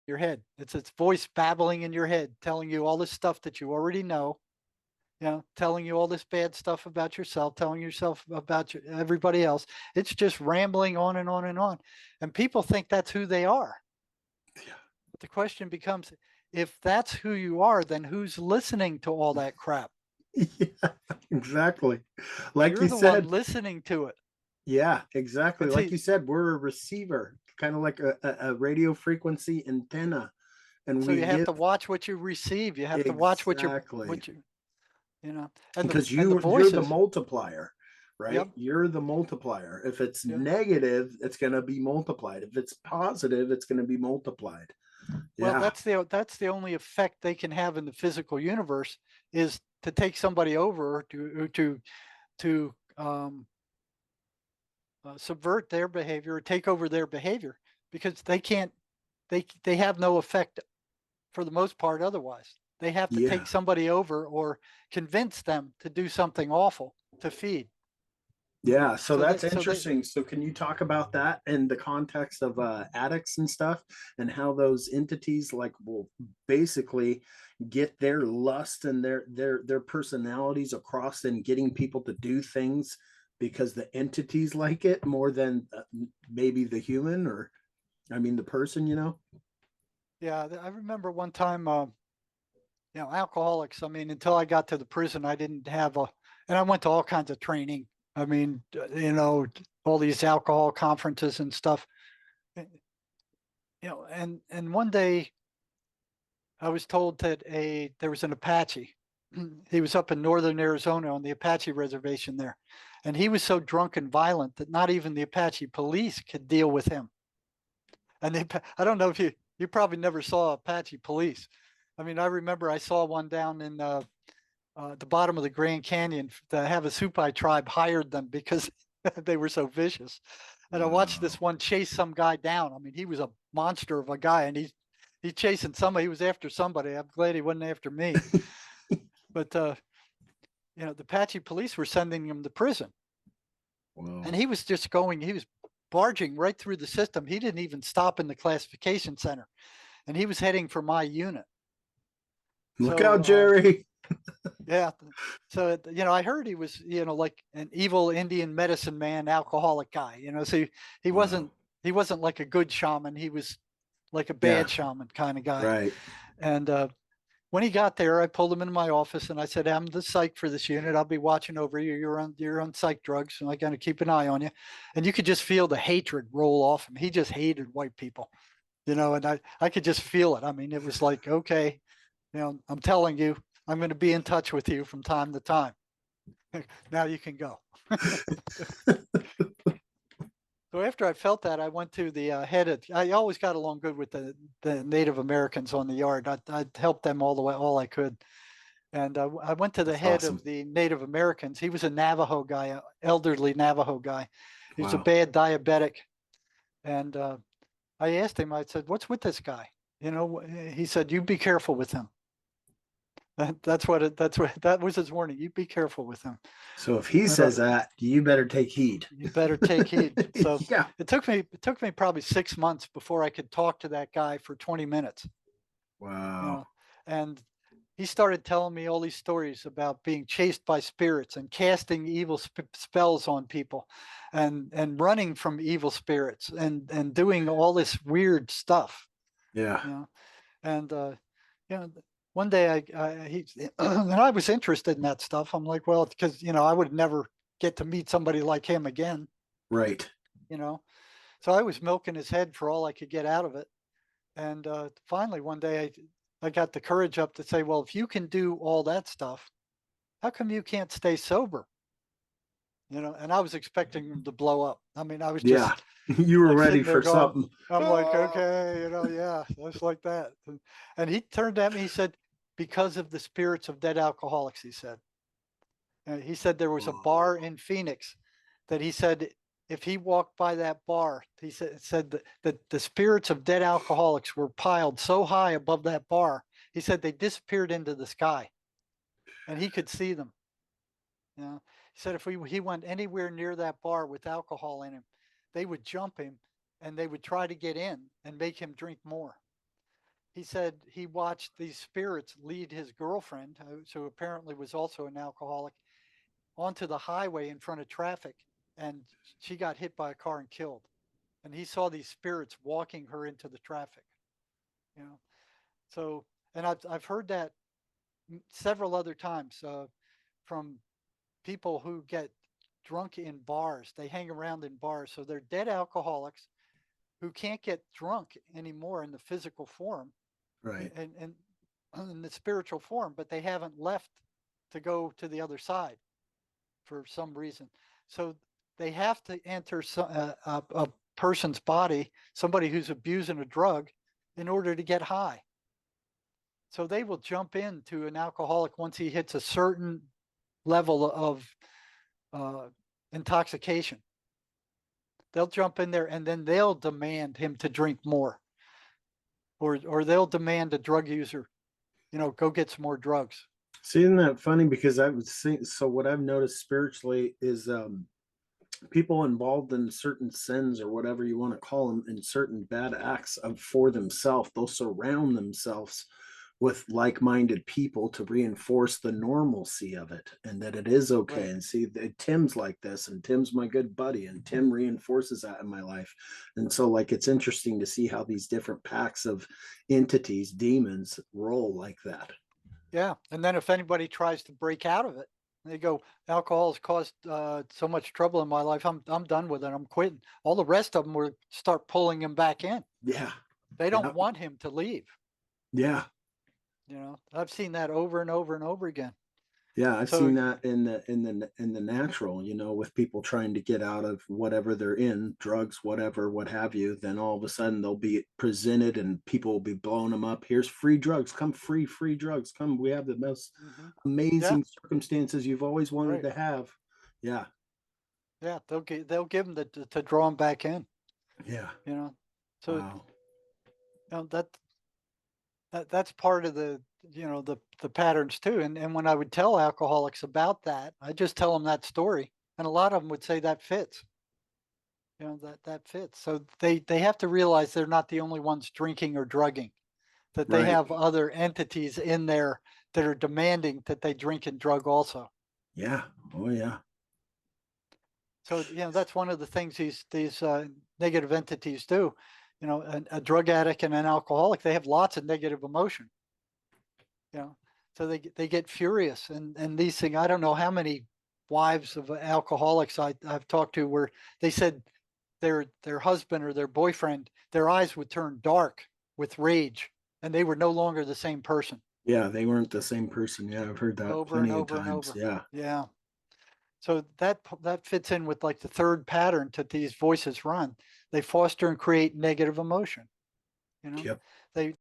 your head. It's its voice babbling in your head, telling you all this stuff that you already know, telling you all this bad stuff about yourself, telling yourself about everybody else. It's just rambling on and on and on. And people think that's who they are. Yeah. But the question becomes, if that's who you are, then who's listening to all that crap? Yeah, exactly. Like You're you the one said, listening to it. yeah, exactly. And Like you see, said, we're a receiver, kind of like a radio frequency antenna, and so we you have give to watch what you receive. You have to watch exactly what you, and because the you're the voices. multiplier, right? Yep. You're the multiplier. If it's Yeah. negative, it's going to be multiplied. If it's positive, it's going to be multiplied. Well, Yeah. that's the only effect they can have in the physical universe is to take somebody over to subvert their behavior or take over their behavior because they can't they have no effect for the most part otherwise. They have to take Yeah. somebody over or convince them to do something awful to feed. Yeah, so So that's they interesting. So can you talk about that in the context of addicts and stuff and how those entities like will basically get their lust and their personalities across and getting people to do things because the entities like it more than maybe the human or I mean the person, you know? Yeah, I remember one time alcoholics. I mean, until I got to the prison, I didn't have a, and I went to all kinds of training. I mean, all these alcohol conferences and stuff. eh, and one day I was told that there was an Apache. He was up in northern Arizona on the Apache reservation there, and he was so drunk and violent that not even the Apache police could deal with him. And I don't know if you probably never saw Apache police. I mean, I remember I saw one down in the bottom of the Grand Canyon. The Havasupai tribe hired them because they were so vicious. And I watched this Wow. one chase some guy down. I mean, he was a monster of a guy, and he's chasing somebody. He was after somebody. I'm glad he wasn't after me. But the Apache police were sending him to prison, and Wow. he was just going. He was barging right through the system. He didn't even stop in the classification center, and he was heading for my unit. Look So out, Jerry. yeah. So, I heard he was, like an evil Indian medicine man, alcoholic guy, so he Wow. wasn't he wasn't like a good shaman. He was like a Yeah, bad shaman kind of guy. right. And when he got there, I pulled him into my office and I said, "I'm the psych for this unit. I'll be watching over you. You're on psych drugs, and I'm going to keep an eye on you." And you could just feel the hatred roll off him. He just hated white people, and I could just feel it. I mean, it was like, okay, I'm telling you, I'm going to be in touch with you from time to time. Now you can go. So after I felt that, I went to the head of. I always got along good with the Native Americans on the yard. I'd help them all the way, all I could. And I went to the That's head of awesome. the Native Americans. He was a Navajo guy, an elderly Navajo guy. He was a Wow. bad diabetic. And I asked him, I said, "What's with this guy?" He said, "You be careful with him." That was his warning. You be careful with him. So if he And says that, you better take heed. you better take heed. So Yeah. it took me probably 6 months before I could talk to that guy for 20 minutes. You Wow. know, and he started telling me all these stories about being chased by spirits and casting evil spells on people, and running from evil spirits and doing all this weird stuff. Yeah. You know, and you know, one day he and I was interested in that stuff. I'm like, well, because I would never get to meet somebody like him again. Right. You know, so I was milking his head for all I could get out of it. And finally, one day, I got the courage up to say, well, if you can do all that stuff, how come you can't stay sober? And I was expecting him to blow up. I mean, I was Yeah. just You were like ready sitting there for going, something. I'm like, Oh. okay, yeah, just like that. And he turned at me, he said, because of the spirits of dead alcoholics, he said. He said there was a bar Oh. in Phoenix that he said if he walked by that bar, he said that the spirits of dead alcoholics were piled so high above that bar. He said they disappeared into the sky, and he could see them. He said if he went anywhere near that bar with alcohol in him, they would jump him, and they would try to get in and make him drink more. he said he watched these spirits lead his girlfriend, who apparently was also an alcoholic, onto the highway in front of traffic, and she got hit by a car and killed. And he saw these spirits walking her into the traffic. You know, so and I've heard that several other times from people who get drunk in bars. They hang around in bars, so they're dead alcoholics who can't get drunk anymore in the physical form Right. and in the spiritual form, but they haven't left to go to the other side for some reason. So they have to enter a person's body, somebody who's abusing a drug, in order to get high. So they will jump into an alcoholic once he hits a certain level of uh, intoxication. They'll jump in there and then they'll demand him to drink more, or they'll demand a drug user, go get some more drugs. See, isn't that funny? Because I would think so. What I've noticed spiritually is people involved in certain sins or whatever you want to call them, in certain bad acts of for themselves, they'll surround themselves with like-minded people to reinforce the normalcy of it and that it is okay. Right. And see, Tim's like this, and Tim's my good buddy, and Tim reinforces that in my life. And so, like, it's interesting to see how these different packs of entities, demons, roll like that. Yeah. And then if anybody tries to break out of it, they go, alcohol has caused so much trouble in my life. I'm done with it. I'm quitting. All the rest of them will start pulling him back in. Yeah. They don't Yeah. want him to leave. Yeah. I've seen that over and over and over again. Yeah, I've So seen that in the natural, with people trying to get out of whatever they're in, drugs, whatever, what have you. Then all of a sudden they'll be presented, and people will be blowing them up. Here's free drugs. Come, free drugs. Come. We have the most yeah, amazing circumstances you've always wanted right. to have. Yeah, Yeah, they'll give them to draw them back in. yeah. So Wow. that's part of the patterns too. And when I would tell alcoholics about that, I just tell them that story, and a lot of them would say that fits. That fits. So they have to realize they're not the only ones drinking or drugging, that they Right. have other entities in there that are demanding that they drink and drug also. Yeah. Oh yeah. So that's one of the things these negative entities do. A drug addict and an alcoholic, they have lots of negative emotion. So they get furious, and these things. I don't know how many wives of alcoholics I've talked to where they said their husband or their boyfriend, their eyes would turn dark with rage, and they were no longer the same person. Yeah, they weren't the same person. Yeah, I've heard that Over and plenty of over and times. over. Yeah. Yeah. So that fits in with like the third pattern that these voices run. They foster and create negative emotion. Yep. They